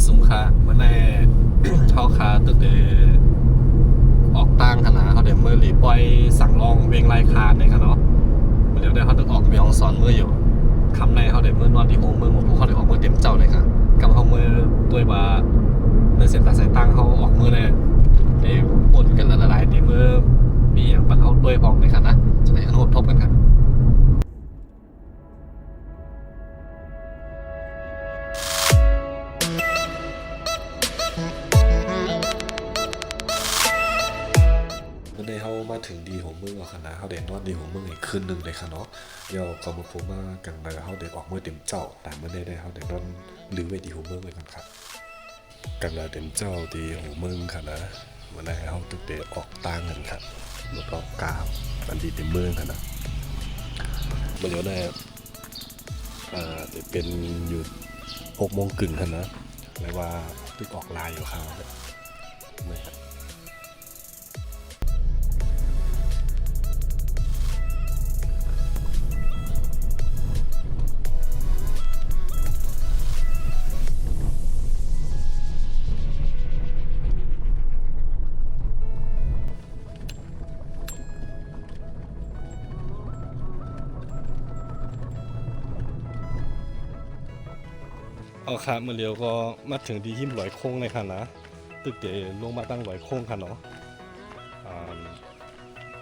สูงค่ามันในเข้าคาตึกเดออกตั้งขนาดเขาเดี๋ยวมือหลีปล่อยสั่งลองเวงไล่คาในขนาดเดี๋ยวได้เขาตึกออกเมียงสอนมืออยู่คำในเขาเดี๋ยวมือนอนที่หัวมือหมดพวกเขาเดี๋ยวออกมือเต็มเจ้าเลยค่ะกำเขามือด้วยว่าเนื้อเสียตาสายตั้งเขาออกมือเลยได้ปนกันละลายในมือมีอย่างปันเขาด้วยพองในขนาดจะได้อนุทบกันครับในเขามาถึงดีของมึงเอาคณะเขาเด่นนอนดีของมึงอีกคืนหนึ่งเลยค่ะเนาะเดี๋ยวก็มาพูดมากันเลยเขาเด่นออกมือเต็มเจ้าแต่เมื่อได้เขาเด่นนอนลือไว้ดีของมึงเลยกันครับกันละเด่นเจ้าดีของมึงค่ะนะเมื่อได้เขาตึกเด่นออกต่างกันครับแล้วก็กาวอันดีเต็มเมืองค่ะนะเมื่อเดี๋ยวได้เป็นอยู่6 โมงครึ่งค่ะนะเรียกว่าตึกออกลายอยู่เขาไม่ครับเอาครับเมื่อเร็วก็มาถึงที่หิมหลอยโค้งเลยค่ะนะตึกเดลงมาตั้งหลอยโค้งค่ะเนาะ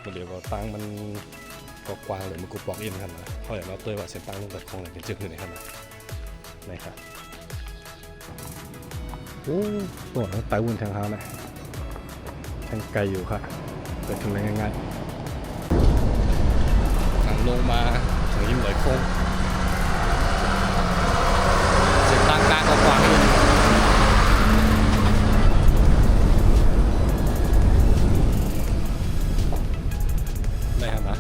เมื่อเร็วก็ตั้งมันก็กว้างเลยมันกูปลอกอินค่ะนะเขาอย่างเราเตยว่าเส้นตั้งลงหลอยโค้งเลยเป็นเจือกขึ้นในค่ะนะนี่ค่ะโอ้ตัวนั้นไต้หวันทางเท้าเลยทางไกลอยู่ค่ะไปถึงได้ง่ายๆทางลงมาถึงหิมหลอยโค้งตั้งกลางกว้างๆอยู่ได้ครับนะ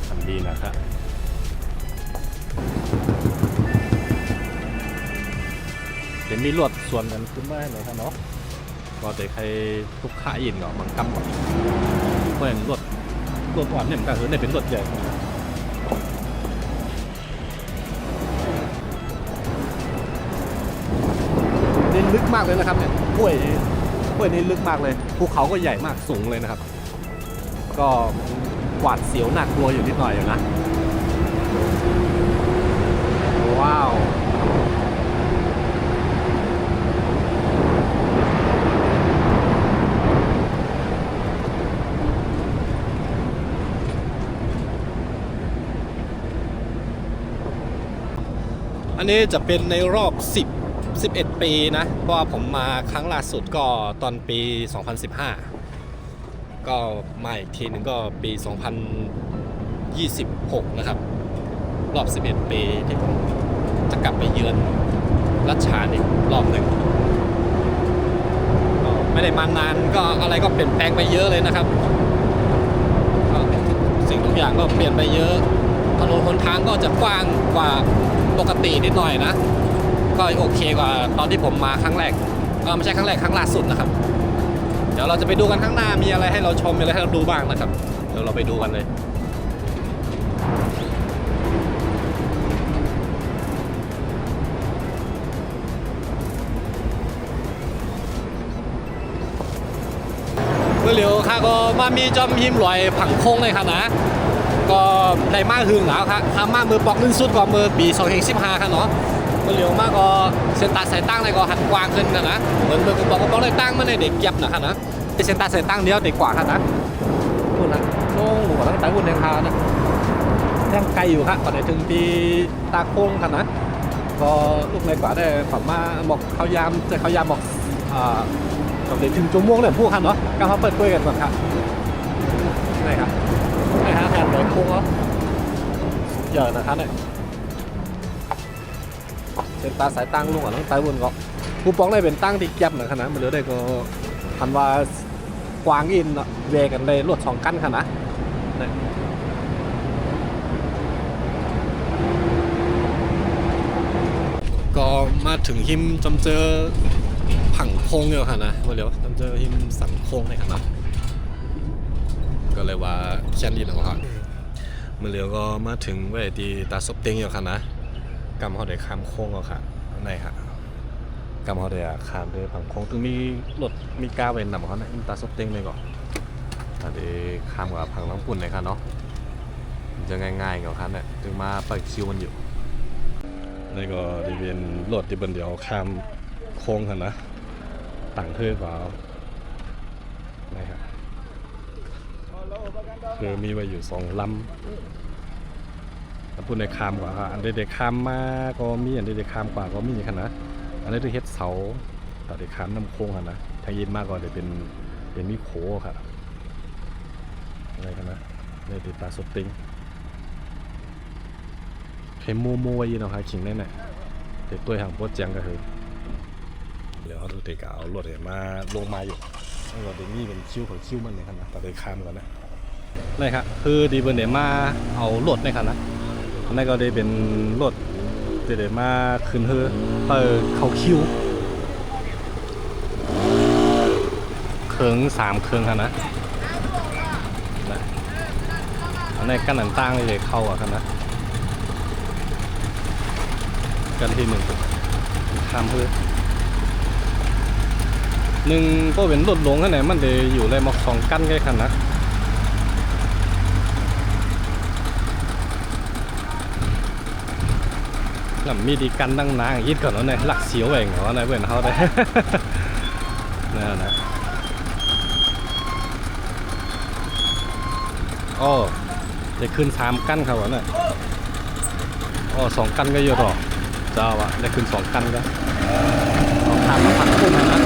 ทำดีนะครับเดี๋ยวมีรวดส่วนกันขึ้นมาหน่อยครับเนาะก็เดี๋ยวใครทุกขาอินก็มันกำก่อนเพราะอย่างรวดอ่อนเนี่ยมันก็คือเนี่ยเป็นรวดใหญ่นี่ลึกมากเลยนะครับเนี่ยห้วยนี่ลึกมากเลยภูเขาก็ใหญ่มากสูงเลยนะครับก็หวาดเสียวหนักกลัวอยู่นิดหน่อยอยู่นะว้าวอันนี้จะเป็นในรอบ11 ปีนะเพราะว่าผมมาครั้งล่าสุดก็ตอนปี 2015ก็มาอีกทีนึงก็ปี 2026นะครับรอบ11 ปีที่ผมจะกลับไปเยือนรัชฉานอีกรอบหนึ่งก็ไม่ได้มานานก็อะไรก็เปลี่ยนแปลงไปเยอะเลยนะครับก็สิ่งทุกอย่างก็เปลี่ยนไปเยอะถนนหนทางก็จะกว้างกว่าปกตินิดหน่อยนะก็โอเคกว่าตอนที่ผมมาครั้งแรกไม่ใช่ครั้งแรกครั้งล่าสุดนะครับเดี๋ยวเราจะไปดูกันข้างหน้ามีอะไรให้เราชมมีอะไรให้เราดูบ้างนะครับเดี๋ยวเราไปดูกันเลยเมื่อเร็วค่ะก็มามีจอมหิมลอยผังโค้งเลยครับนะก็ได้มากหึงแล้วครับทำมากมือปอกลื่นสุดกว่ามือปี2015ครับเนาะเมื่อเร็วมากก็เส้นตาสายตั้งเลยก็หันกว้างขึ้นนะเหมือนกูบอกก็เลยตั้งมันเลยเด็กเก็บนะครับนะเส้นตาสายตั้งเดียวเด็กกว่าครับนะคุณนะโล่งหนูกับตั้งแต่คุณแดงคานะแท่งไกลอยู่ครับก่อนจะถึงที่ตาโค้งครับนะก็ลูกในกว่าได้ฝันมาบอกเขายามบอกก่อนจะถึงจุ่มม่วงเลยพูดครับเนาะก็เขาเปิดคุยกันก่อนครับนี่ครับนี่ฮะแทนเลยโค้งเยอะนะครับเนี่ยเส้นตาสายตั้งลุงอ่ะตั้งไต้หวันก็กูป้องได้เป็นตั้งที่แก็บหน่อยขนาดมันเหลือได้ก็ทันว่ากวางอินเวกันเลยรวด2 กั้นขนาดนี่ก็มาถึงหิมจำเจอผังโค้งอยู่ค่ะนะมาเร็วจำเจอหิมสันโค้งเลยค่ะนะก็เลยว่าแค่นี้แหละครับ มื่อเร็วก็มาถึงเวทีตาซบเต็งอยู่ค่ะนะกำเขาได้ข้ามโค้งเอาค่ะในค่ะกำเขาได้ข้ามด้วยผังโค้งถึงมีรถมีก้าวเวนนำเขาในตาซบเต็งเลยก่อนตอนนี้ข้ามกับผังน้องปุ่นเลยค่ะเนาะจะง่ายๆกับคันเนี่ยถึงมาเปิดคิวมันอยู่นี่ก็ได้เป็นรถที่บนเดียวข้ามโค้งค่ะนะต่างเทือกกว่านี่ครับคือมีไว้อยู่2 ลำถ้าพูดในคามกว่าอันเด็กคามมาก็มีอันเด็กคามกว่าก็มีค่ะนะอันนี้คือเฮ็ดเสาตัดเด็กคามน้ำโค้งค่ะนะทางยินมากก็จะเป็นมีโขค่ะอะไรกันนะในติดตาสติงเพมโมไว้ยินเอาค่ะขิงแน่ๆแต่ตัวห่างโพดจังก็คือเดี๋ยวเอาตัวเด็กเอารถเนี่ยมาลงมาอยู่แล้วก็เดี๋ยวนี้เป็นคิวของคิวมันเลยค่ะนะตัดเด็กคามก่อนนะนี่ครับคือดีเบอร์เนี่ยมาเอารถเนี่ยค่ะนะนั่นก็ได้เป็นรถเดี๋ยวมาขึ้นเฮือเปิดเขาคิวเครื่อง3 เครื่องค่ะนะอันนี้กั้นหนังตั้งเลยเข้าอ่ะค่ะนะกันที่1ข้ามเฮือ1ก็เป็นรถหลงข้างไหนมันจะอยู่เลยมา2 กั้นใกล้ค่ะนะลำมีดีกันดังนางยิดก่อนแล้วเนี่ยหลักเสียวเองเหรอเนี่ยเพื่อนเขาได้ นั่นนะอ๋อจะขึ้น3 กั้นเขาวะเนี่ยอ๋อ2 กั้นก็เยอะหรอเจ้าอะได้ขึ้น2 กั้นก็เอาทางมาพักพุ่งนะ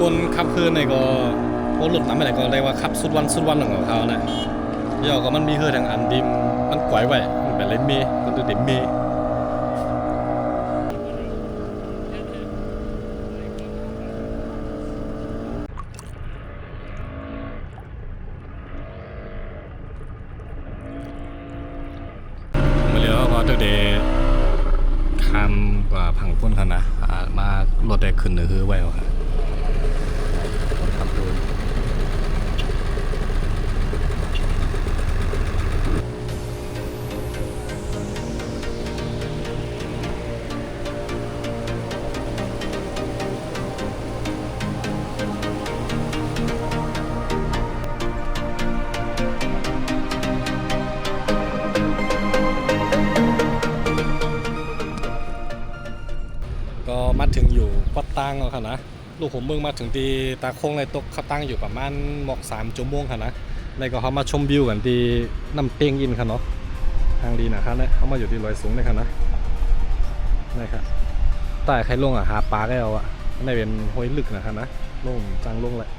คนขับคืนในก็โอ้หลุดน้ำอะไรก็เรียกว่าขับสุดวันของเขานะเดี๋ยวก็มันมีเฮือทางอันดิมมันปล่อยไว้มันเป็นเลนเมย์มันตัวเด็มเมย์มาเร็วก็ตัวเดย์ข้ามกว่าผังพ้นกันนะมารถได้ขึ้นหรือคือไว้ค่ะก็มาถึงอยู่วัดตั้งแล้วค่ะนะลูกผมเบิ่งมาถึงที่ตาโค้งในตกเขาตั้งอยู่ประมาณหมอก3 ชั่วโมงค่ะนะแล้วก็เขามาชมวิวกันที่น้ำเตียงยินค่ะเนาะทางดีนะครับเนี่ยเขามาอยู่ที่ลอยสูงเลยค่ะนะนี่ครับใต้ใครลงหาปลาได้เอาในเป็นห้วยลึกนะครับนะลงจังลงเลย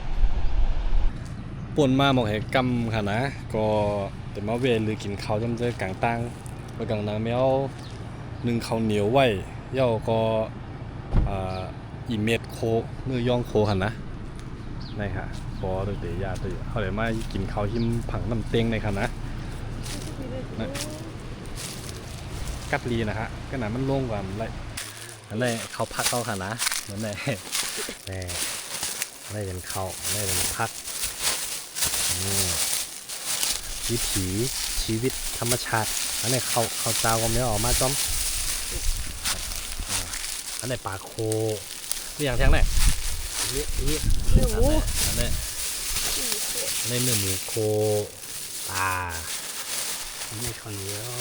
ป่นมาหมอกเหกำค่ะนะก็แต่มาเวรหรือกินข้าวจำเจอกลางตั้งไปกลางน้ำแมว1 ข้าวเหนียวไว้เย่าก็อีเม็ดโคเนื้อย่างโคหันนะนี่ค่ะพอตัวเดียยาตัวเขาเลยมากินข้าวหิมผังน้ำเต็งในค่ะนะกัดลีนะฮะก็หนามันโล่งกว่าอะไรนั่นแหละเขาพักเขาค่ะนะนั่นแหละนี่ได้เป็นเขาได้เป็นพักวิถีชีวิตธรรมชาติอันนี้เขาเจ้าก็ไม่ออกมาจ้อมอันนี้ปลาโคนี่อย่างแท้งไหนเนื้อหมูอันนี้เนื้อหมูโคปลาไม่ข้าวเหนียว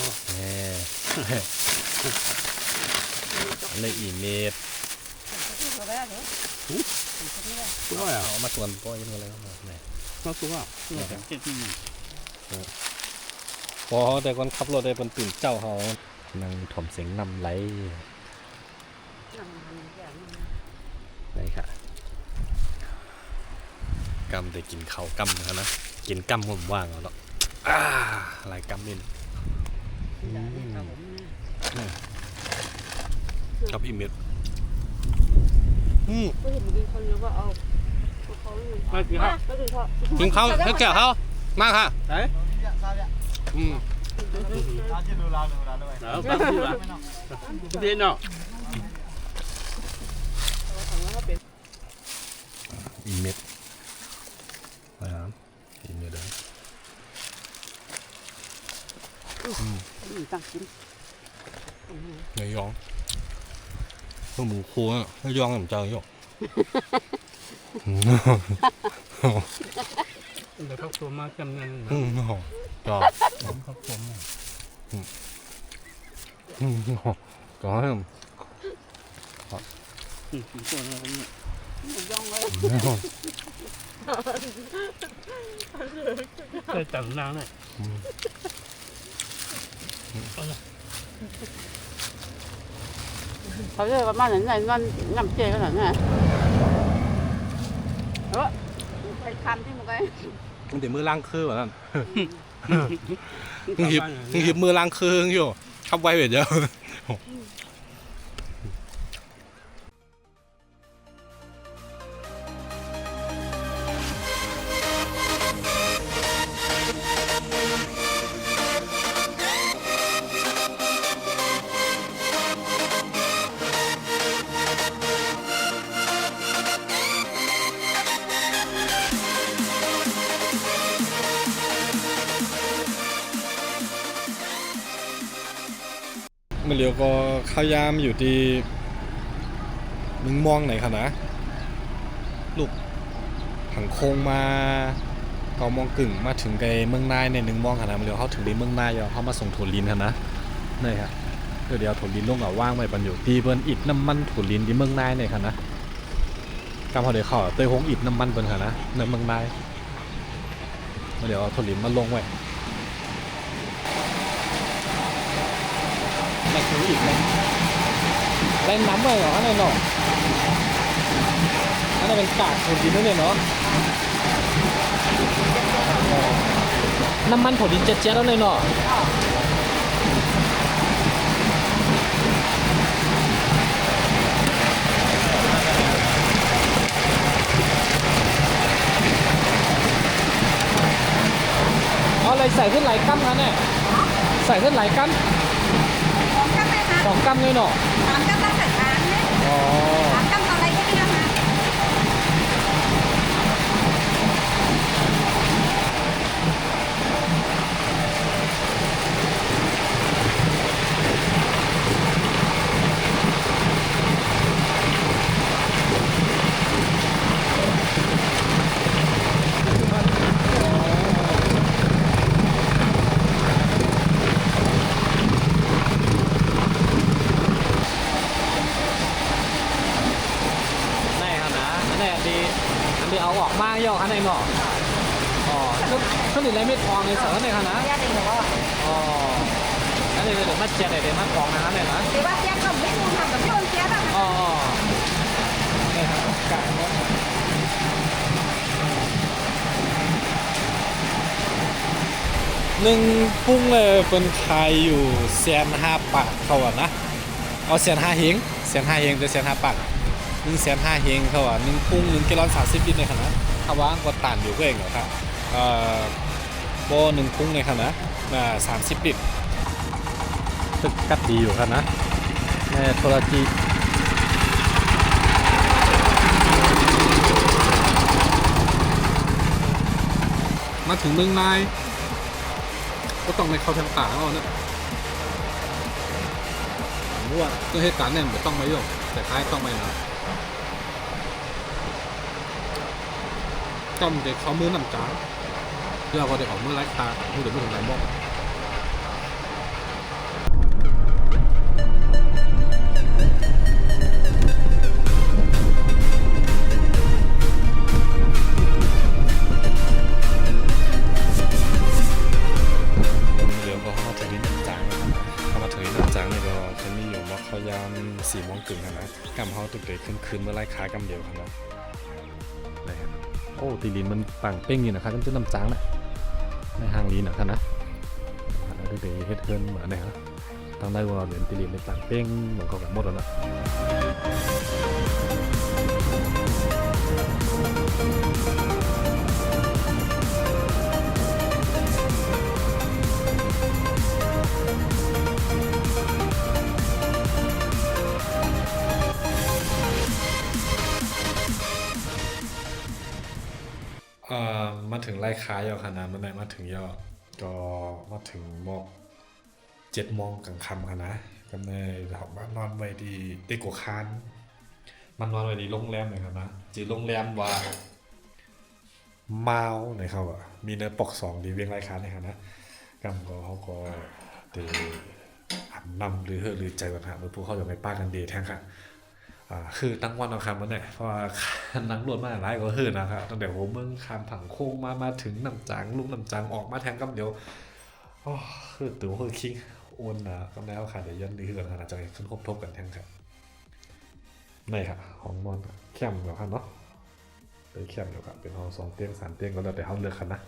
อันนี้อีเม็ดเอามาส่วนป้อยกันอะไรก็มาไหนมาส่วนพอแต่คนขับรถได้เป็นตื่นเจ้าเขานั่งถ่อมเสียงนำไหลนี่ค่ะก กำแต่กินเขากำนะกินกำผมว่างแล้วหลายกำนี่กับอีเม็ดก็เห็นมีคนแล้วก็เอาเขามากินข้าว ก็คือเขา กินข้าวให้แก่เขามากค่ะ ไหน บางทีละเด่นเนาะ อีเม็ดนะครับอีเม็ดเลย ตักกิน เนื้อยองเนื้อหมูครัวเนื้อยองผมเจออยู่ เดี๋ยวเขาตัวมาจำเงิน จอ เขาตัวมา ก็ให้ผม ตัวอะไรเนี่ย ย่องเลย เคยจังนางเนี่ย เขาจะประมาณไหนนั่นน้ำเจขนาดนั้นไปทำที่มึงไง มันเดี๋ยวมือล้างคือแบบนั้นหิบมือล้างคืออยู่ขับไวเดี๋ยวมันเลี้ยวก็ข้าวยามอยู่ที่มึงมองไหนคะนะลูกผังโคงมาเกามองกึ่งมาถึงไกเมืองนายในหนึ่งมองค่ะนะมันเลี้ยวเขาถึงในเมืองนายเขามาส่งถั่วลินค่ะนะนี่ครับเดี๋ยวถั่วลินลงว่างไว้บรรอยู่ตีเบิ้นอิดน้ำมันถั่วลินที่เมืองนายเนี่ยค่ะนะกำเขาเดี๋ยวเขาเตยหงอิดน้ำมันเบิ้นค่ะนะในเมืองนายเดี๋ยวเอาถั่วลินมาลงไว้มาซื้ออีกเลยแรงน้ำเลยเหรออันนั้นเนาะอันนั้นเป็นกากถั่วดินนั่นเองเนาะน้ำมันถั่วดินเจ๊ดๆแล้วเลยเนาะเอาอะไรใส่ขึ้นหลายกั้มคะเนี่ยใส่ขึ้นหลายกั้ม2 กัมเลยเนาะ3 กัมใส่จานเนี่ย อ๋อ 3 กัมอะไรก็ได้นะคะเอาออกมาย่อข้างในเนาะอ๋อขึ้นอีกไรไม่ทองในเสาในขนาดอ๋ออันนี้เดี๋ยวมาเจ็ดเดี๋ยวมาทองนะครับเนี่ยนะ หรือว่าเจ๊ก็ไม่รู้ทำกับพี่คนเจ๊ป่ะ อ๋อนี่ครับไก่เนาะ1 พุ่งเลยเป็นใครอยู่1,500 บาทเขาอะนะเอา1,500 เฮง1,500 เฮงจะ1,500 บาท1,500 เฮงเขาว่า1 พุ่ง1 กิโล 30 ลิตรในขนาดถ้าว่างก็ต่านอยู่ก็เองเหรอครับโบ1 พุ่งในขนาด30 ลิตรตึกกัดดีอยู่ครับนะในโทรจีมาถึงเมืองนายก็ต้องในเข้าทางป่าเอาเนี่ยมั่วตัวเหตุการณ์เนี่ยไม่ต้องมาโยกแต่ท้ายต้องไปนะจำเด็กเขามือน้ำจ้าเดี๋ยวก็เด็กเขามือไร้ตามือเด็กมือถึงไหนมองเดี๋ยวก็เข้ามาถึงนี้น้ำจ้าเข้ามาถึงนี้น้ำจ้าเนี่ยก็จะมีอยู่ว่าเขายาม4 โมงครึ่งนะกำเขาตุกเด็กขึ้นเมื่อไร้ขากำเดียวครับนะ โอ้ตีลินมันปังเป้งอยู่นะครับมันจะน้ำจางนะในห้างลีนนะครับนะแล้วเดี๋ยวเฮ็ดเกินเหมือนไหนครับตั้งได้ว่าเหรียญตีลินในปังเป้งเหมือนกับหมดแล้วนะมาถึงไล่ค้ายอคณะมันได้มาถึงยอก็มาถึงมอก7 โมงกลางค่ำค่ะนะก็เลยเรามานอนไว้ดีติโกคานมันนอนไว้ดีโรงแรมเลยครับนะจีโรงแรมว่าเมาในเขาอะมีเนื้อปก2ดีเวียงไล่ค้าในครับนะกำก็เขาก็เดอาบน้ำหรือใจกันครับเมื่อพวกเขาจะไม่ป้ากันเดทแทงค่ะคือตั้งวันเอาคำมันเนี่ยเพราะว่านังรวดมาหลายก็คือนะครับตั้งแต่ผมเมืองคำผังโค้งมาถึงน้ำจางลูกน้ำจางออกมาแทงกำเดียวคือตัวคือคิงโอนนะก็แล้วค่ะเดี๋ยวยันดีขึ้นกันนะจะขึ้นครบทบกันแทงครับนี่ค่ะห้องนอนแคมป์เดี๋ยวครับเนาะเป็นแคมป์เดี๋ยวครับเป็นห้อง2 เตียง 3 เตียงก็แล้วแต่ห้องเลือกกันนะ